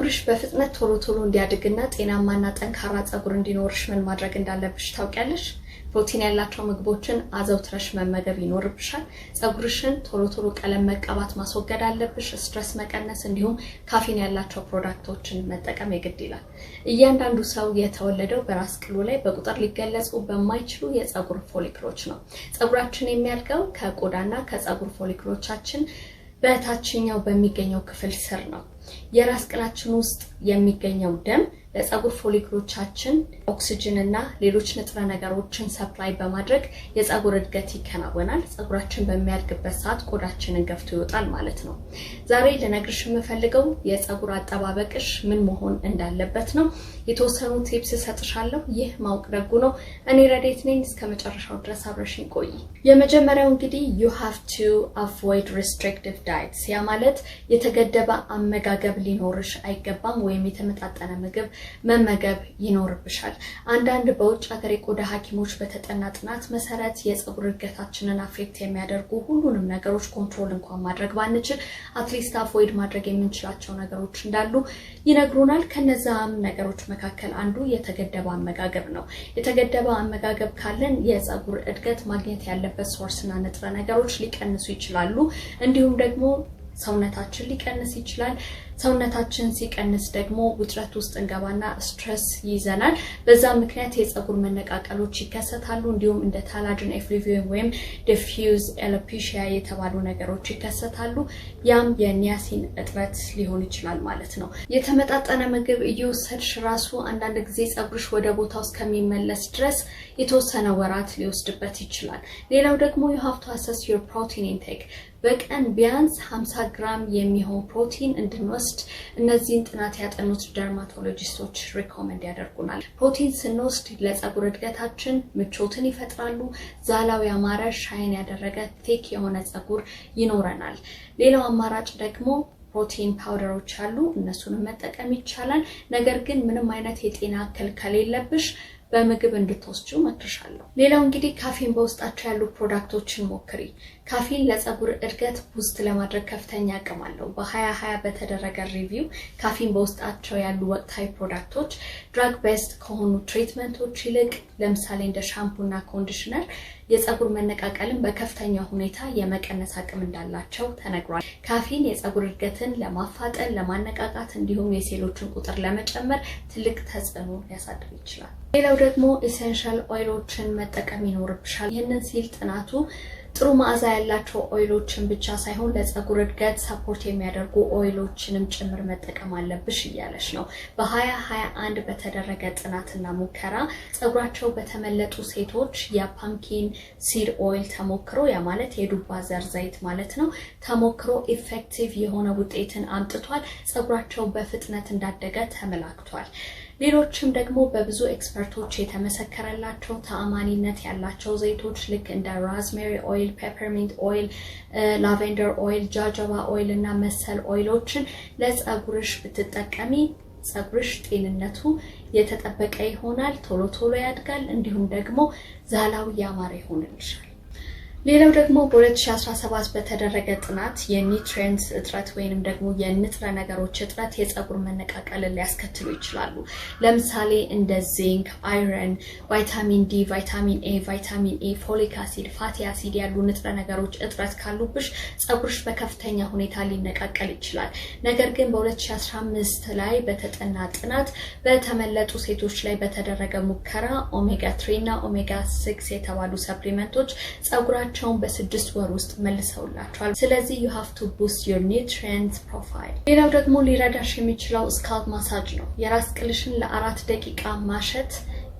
ጸጉርሽ በፍጥነት ቶሎ እንዲያድግና ጤናማና ጠንካራ ጸጉር እንዲኖርሽ ምን ማድረግ እንዳለብሽ ታውቂያለሽ? ፕሮቲን ያላቸው ምግቦችን አዘውትረሽ መመገብ ይኖርብሻል። ጸጉርሽን ቶሎ ቀለም መቀባት ማስወገድ አለብሽ። ስትረስ መቀነስ እንዲሁም ካፊን ያላቸው ፕሮዳክቶችን መጠቀም የግድ ይላል። እያንዳንዱ ሰው የተወለደው በራስ ቅሉ ላይ በቁጥር ሊገለጹ በማይችሉ የጸጉር ፎሊክሎች ነው። ጸጉራችን የሚያድገው ከቆዳና ከጸጉር ፎሊክሎቻችን በታችኛው በሚገኘው ክፍል ስር ነው። የራስ ቅላችን ውስጥ የሚገኘው ደም ለጸጉር ፎሊክሎቻችን ኦክሲጅን እና ሌሎች ንጥረ ነገሮችን ሰፕላይ በማድረግ የጸጉር እድገት ይከናወናል። ጸጉራችን በሚያድግበት ሰዓት ቆዳችንን ገፍቶ ይወጣል ማለት ነው። ዛሬ ልነግርሽ የምፈልገው የጸጉር አጠባበቅሽ ምን መሆን እንዳለበት ነው። የተወሰኑ ቲፕስ ሰጥሻለሁ። ይህ ማወቅ ደጉ ነው። እኔ ረዴት ነኝ። እስከ መጨረሻው ድረስ አብረሽኝ ቆይ። የመጀመሪያው እንግዲህ you have to avoid restrictive diets። ያ ማለት የተገደበ አመጋገብ ሊኖርሽ አይገባም ወይም የተመጣጠነ ምግብ መመገብ ይኖርብሻል። አንዳንድ በውጭ ሀገር የቆዳ ሐኪሞች በተጠና ጥናት መሰረት የጸጉር እድገታችንን አፌክት የሚያደርጉ ሁሉንም ነገሮች ኮንትሮል እንኳን ማድረግ ባንችል አትሊስት አቮይድ ማድረግ የምንችላቸው ነገሮች እንዳሉ ይነግሩናል። ከነዛም ነገሮች መካከል አንዱ የተገደበ አመጋገብ ነው። የተገደበ አመጋገብ ካለን የጸጉር እድገት ማግኘት ያለበት ሶርስና ንጥረ ነገሮች ሊቀንሱ ይችላሉ። እንዲሁም ደግሞ ሰውነታችን ሊቀንስ ይችላል። ሰውነታችን ሲቀንስ ደግሞ ውጥረት ውስጥ እንገባና ስትረስ ይይዘናል። በዛ ምክንያት የጸጉር መነቃቀሎች ይከሰታሉ። እንዲሁም እንደ ታላጅን ኤፍሉቪየም ወይም ዲፊውዝ ኤሎፔሺያ የተባሉ ነገሮች ይከሰታሉ። ያም የኒያሲን እጥረት ሊሆን ይችላል ማለት ነው። የተመጣጠነ ምግብ እየወሰድሽ ራሱ አንዳንድ ጊዜ ጸጉርሽ ወደ ቦታው እስከሚመለስ ድረስ የተወሰነ ወራት ሊወስድበት ይችላል። ሌላው ደግሞ you have to assess your protein intake። በቀን ቢያንስ 50 ግራም የሚሆን ፕሮቲን እንድንወስድ እነዚህን ጥናት ያጠኑት ደርማቶሎጂስቶች ሪኮመንድ ያደርጉናል። ፕሮቲን ስንወስድ ለጸጉር እድገታችን ምቾትን ይፈጥራሉ። ዛላው ያማረ ሻይን ያደረገ ቴክ የሆነ ጸጉር ይኖረናል። ሌላው አማራጭ ደግሞ ፕሮቲን ፓውደሮች አሉ። እነሱን መጠቀም ይቻላል። ነገር ግን ምንም አይነት የጤና እክል ከሌለብሽ በምግብ እንድትወስጂው መክርሻለሁ። ሌላው እንግዲህ ካፊን በውስጣቸው ያሉ ፕሮዳክቶችን ሞክሪ። ካፊን ለጸጉር እድገት ቡስት ለማድረግ ከፍተኛ አቅም አለው። በ2020 በተደረገ ሪቪው ካፊን በውስጣቸው ያሉ ወቅታዊ ፕሮዳክቶች ድራግ ቤስድ ከሆኑ ትሪትመንቶች ይልቅ ለምሳሌ እንደ ሻምፑና ኮንዲሽነር የጸጉር መነቃቀልን በከፍተኛ ሁኔታ የመቀነስ አቅም እንዳላቸው ተነግሯል። ካፊን የጸጉር እድገትን ለማፋጠን፣ ለማነቃቃት እንዲሁም የሴሎችን ቁጥር ለመጨመር ትልቅ ተጽዕኖ ሊያሳድር ይችላል። ሌላው ደግሞ ኢሴንሻል ኦይሎችን መጠቀም ይኖርብሻል። ይህንን ሲል ጥናቱ ጥሩ መዓዛ ያላቸው ኦይሎችን ብቻ ሳይሆን ለጸጉር እድገት ሰፖርት የሚያደርጉ ኦይሎችንም ጭምር መጠቀም አለብሽ እያለሽ ነው። በ2021 በተደረገ ጥናትና ሙከራ ጸጉራቸው በተመለጡ ሴቶች የፓምኪን ሲድ ኦይል ተሞክሮ፣ ያ ማለት የዱባ ዘር ዘይት ማለት ነው፣ ተሞክሮ ኢፌክቲቭ የሆነ ውጤትን አምጥቷል። ጸጉራቸው በፍጥነት እንዳደገ ተመላክቷል። ሌሎችም ደግሞ በብዙ ኤክስፐርቶች የተመሰከረላቸው ተአማኒነት ያላቸው ዘይቶች ልክ እንደ ራዝሜሪ ኦይል፣ ፔፐርሚንት ኦይል፣ ላቬንደር ኦይል፣ ጃጀባ ኦይል እና መሰል ኦይሎችን ለጸጉርሽ ብትጠቀሚ ጸጉርሽ ጤንነቱ የተጠበቀ ይሆናል፣ ቶሎ ያድጋል፣ እንዲሁም ደግሞ ዛላው ያማረ ይሆንልሻል። ሌላው ደግሞ በ2017 በተደረገ ጥናት የኒውትሪየንት እጥረት ወይንም ደግሞ የንጥረ ነገሮች እጥረት የጸጉር መነቃቀልን ሊያስከትሉ ይችላሉ። ለምሳሌ እንደ ዚንክ፣ አይረን፣ ቫይታሚን ዲ፣ ቫይታሚን ኤ፣ ቫይታሚን ኤ፣ ፎሊክ አሲድ፣ ፋቲ አሲድ ያሉ ንጥረ ነገሮች እጥረት ካሉብሽ ጸጉርሽ በከፍተኛ ሁኔታ ሊነቃቀል ይችላል። ነገር ግን በ2015 ላይ በተጠና ጥናት በተመለጡ ሴቶች ላይ በተደረገ ሙከራ ኦሜጋ 3 እና ኦሜጋ 6 የተባሉ ሰፕሊመንቶች ጸጉራቸውን በ6 ወር ውስጥ መልሰውላቸዋል። ስለዚህ you have to boost your nutrient profile። ሌላው ደግሞ ሊረዳሽ የሚችለው ስካልፕ ማሳጅ ነው። የራስ ቅልሽን ለ4 ደቂቃ ማሸት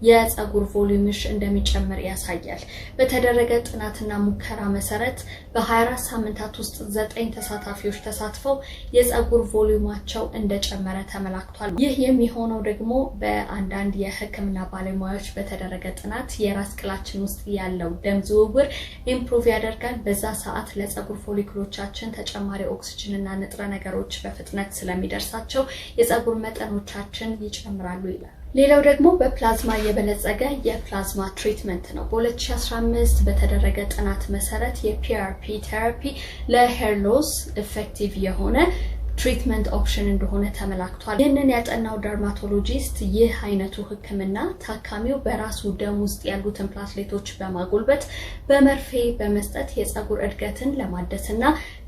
የጸጉር ቮሊዩምሽ እንደሚጨምር ያሳያል። በተደረገ ጥናትና ሙከራ መሰረት በ24 ሳምንታት ውስጥ 9 ተሳታፊዎች ተሳትፈው የጸጉር ቮሊዩማቸው እንደጨመረ ተመላክቷል። ይህ የሚሆነው ደግሞ በአንዳንድ የሕክምና ባለሙያዎች በተደረገ ጥናት የራስ ቅላችን ውስጥ ያለው ደም ዝውውር ኢምፕሩቭ ያደርጋል። በዛ ሰዓት ለጸጉር ፎሊክሎቻችን ተጨማሪ ኦክሲጅንና ንጥረ ነገሮች በፍጥነት ስለሚደርሳቸው የጸጉር መጠኖቻችን ይጨምራሉ ይላል። ሌላው ደግሞ በፕላዝማ የበለጸገ የፕላዝማ ትሪትመንት ነው። በ2015 በተደረገ ጥናት መሰረት የፒአርፒ ቴራፒ ለሄር ሎስ ኢፌክቲቭ የሆነ ትሪትመንት ኦፕሽን እንደሆነ ተመላክቷል። ይህንን ያጠናው ደርማቶሎጂስት ይህ አይነቱ ህክምና ታካሚው በራሱ ደም ውስጥ ያሉትን ፕላትሌቶች በማጎልበት በመርፌ በመስጠት የፀጉር እድገትን ለማደስና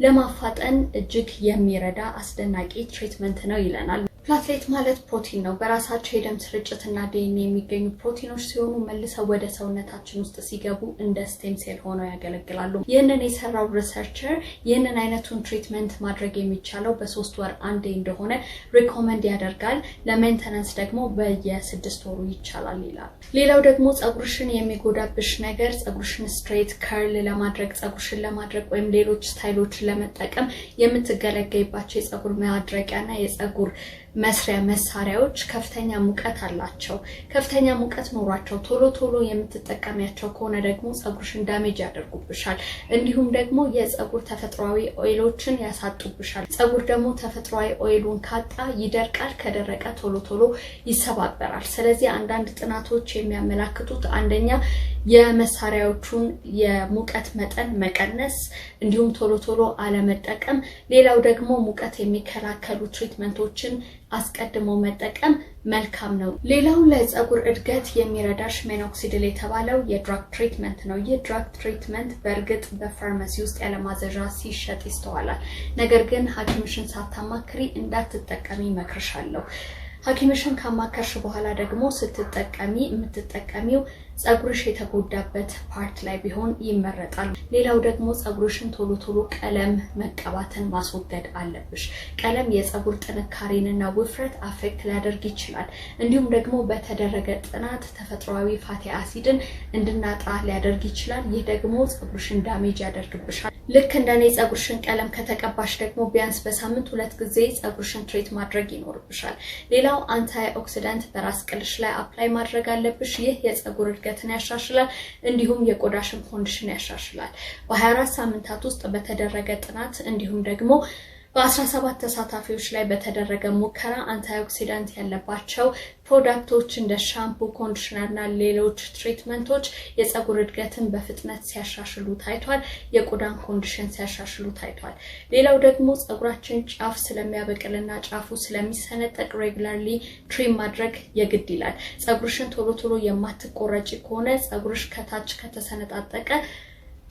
ለማፋጠን እጅግ የሚረዳ አስደናቂ ትሪትመንት ነው ይለናል። ፕላትሌት ማለት ፕሮቲን ነው። በራሳቸው የደም ስርጭትና ዲኤንኤ የሚገኙ ፕሮቲኖች ሲሆኑ መልሰው ወደ ሰውነታችን ውስጥ ሲገቡ እንደ ስቴም ሴል ሆነው ያገለግላሉ። ይህንን የሰራው ሪሰርቸር ይህንን አይነቱን ትሪትመንት ማድረግ የሚቻለው በ3 ወር አንዴ እንደሆነ ሪኮመንድ ያደርጋል። ለሜንተናንስ ደግሞ በየ6 ወሩ ይቻላል ይላል። ሌላው ደግሞ ፀጉርሽን የሚጎዳብሽ ነገር ፀጉርሽን ስትሬት ከርል ለማድረግ ፀጉርሽን ለማድረግ ወይም ሌሎች ስታይሎችን ለመጠቀም የምትገለገይባቸው የፀጉር ማድረቂያና የፀጉር መስሪያ መሳሪያዎች ከፍተኛ ሙቀት አላቸው። ከፍተኛ ሙቀት ኖሯቸው ቶሎ የምትጠቀሚያቸው ከሆነ ደግሞ ፀጉርሽን ዳሜጅ ያደርጉብሻል። እንዲሁም ደግሞ የፀጉር ተፈጥሯዊ ኦይሎችን ያሳጡብሻል። ፀጉር ደግሞ ተፈጥሯዊ ኦይሉን ካጣ ይደርቃል። ከደረቀ ቶሎ ይሰባበራል። ስለዚህ አንዳንድ ጥናቶች የሚያመላክቱት አንደኛ የመሳሪያዎቹን የሙቀት መጠን መቀነስ እንዲሁም ቶሎ አለመጠቀም፣ ሌላው ደግሞ ሙቀት የሚከላከሉ ትሪትመንቶችን አስቀድሞ መጠቀም መልካም ነው። ሌላው ለፀጉር እድገት የሚረዳሽ ሚኖክሲዲል የተባለው የድራግ ትሪትመንት ነው። ይህ ድራግ ትሪትመንት በእርግጥ በፋርማሲ ውስጥ ያለማዘዣ ሲሸጥ ይስተዋላል። ነገር ግን ሐኪምሽን ሳታማክሪ እንዳትጠቀሚ መክርሻለሁ። ሐኪምሽን ካማከርሽ በኋላ ደግሞ ስትጠቀሚ የምትጠቀሚው ፀጉርሽ የተጎዳበት ፓርት ላይ ቢሆን ይመረጣል። ሌላው ደግሞ ፀጉርሽን ቶሎ ቀለም መቀባትን ማስወገድ አለብሽ። ቀለም የፀጉር ጥንካሬንና ውፍረት አፌክት ሊያደርግ ይችላል። እንዲሁም ደግሞ በተደረገ ጥናት ተፈጥሯዊ ፋቲ አሲድን እንድናጣ ሊያደርግ ይችላል። ይህ ደግሞ ፀጉርሽን ዳሜጅ ያደርግብሻል። ልክ እንደኔ ፀጉርሽን ቀለም ከተቀባሽ ደግሞ ቢያንስ በሳምንት 2 ጊዜ ፀጉርሽን ትሪት ማድረግ ይኖርብሻል። ሌላው አንታይ ኦክሲዳንት በራስ ቅልሽ ላይ አፕላይ ማድረግ አለብሽ። ይህ የፀጉር እድገትን ያሻሽላል፣ እንዲሁም የቆዳሽን ኮንዲሽን ያሻሽላል። በ24 ሳምንታት ውስጥ በተደረገ ጥናት እንዲሁም ደግሞ በ17 ተሳታፊዎች ላይ በተደረገ ሙከራ አንታይኦክሲዳንት ያለባቸው ፕሮዳክቶች እንደ ሻምፑ፣ ኮንዲሽነርና ሌሎች ትሪትመንቶች የፀጉር እድገትን በፍጥነት ሲያሻሽሉ ታይቷል። የቆዳን ኮንዲሽን ሲያሻሽሉ ታይቷል። ሌላው ደግሞ ፀጉራችን ጫፍ ስለሚያበቅልና ጫፉ ስለሚሰነጠቅ ሬጉላርሊ ትሪም ማድረግ የግድ ይላል። ፀጉርሽን ቶሎ የማትቆረጪ ከሆነ ፀጉርሽ ከታች ከተሰነጣጠቀ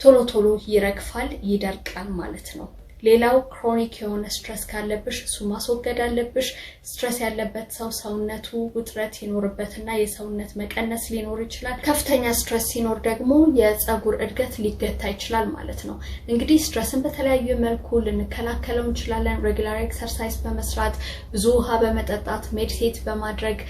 ቶሎ ይረግፋል፣ ይደርቃል ማለት ነው። ሌላው ክሮኒክ የሆነ ስትረስ ካለብሽ እሱ ማስወገድ አለብሽ። ስትረስ ያለበት ሰው ሰውነቱ ውጥረት ይኖርበትና የሰውነት መቀነስ ሊኖር ይችላል። ከፍተኛ ስትረስ ሲኖር ደግሞ የፀጉር እድገት ሊገታ ይችላል ማለት ነው። እንግዲህ ስትረስን በተለያየ መልኩ ልንከላከለው እንችላለን። ሬጉላር ኤክሰርሳይዝ በመስራት፣ ብዙ ውሃ በመጠጣት፣ ሜዲቴት በማድረግ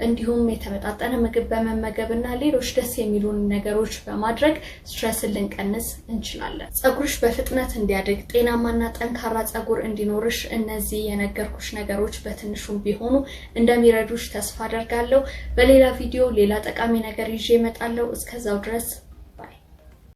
እንዲሁም የተመጣጠነ ምግብ በመመገብና ሌሎች ደስ የሚሉን ነገሮች በማድረግ ስትረስን ልንቀንስ እንችላለን። ፀጉርሽ በፍጥነት እንዲያድግ ጤናማና ጠንካራ ፀጉር እንዲኖርሽ እነዚህ የነገርኩሽ ነገሮች በትንሹም ቢሆኑ እንደሚረዱሽ ተስፋ አደርጋለሁ። በሌላ ቪዲዮ ሌላ ጠቃሚ ነገር ይዤ እመጣለሁ። እስከዛው ድረስ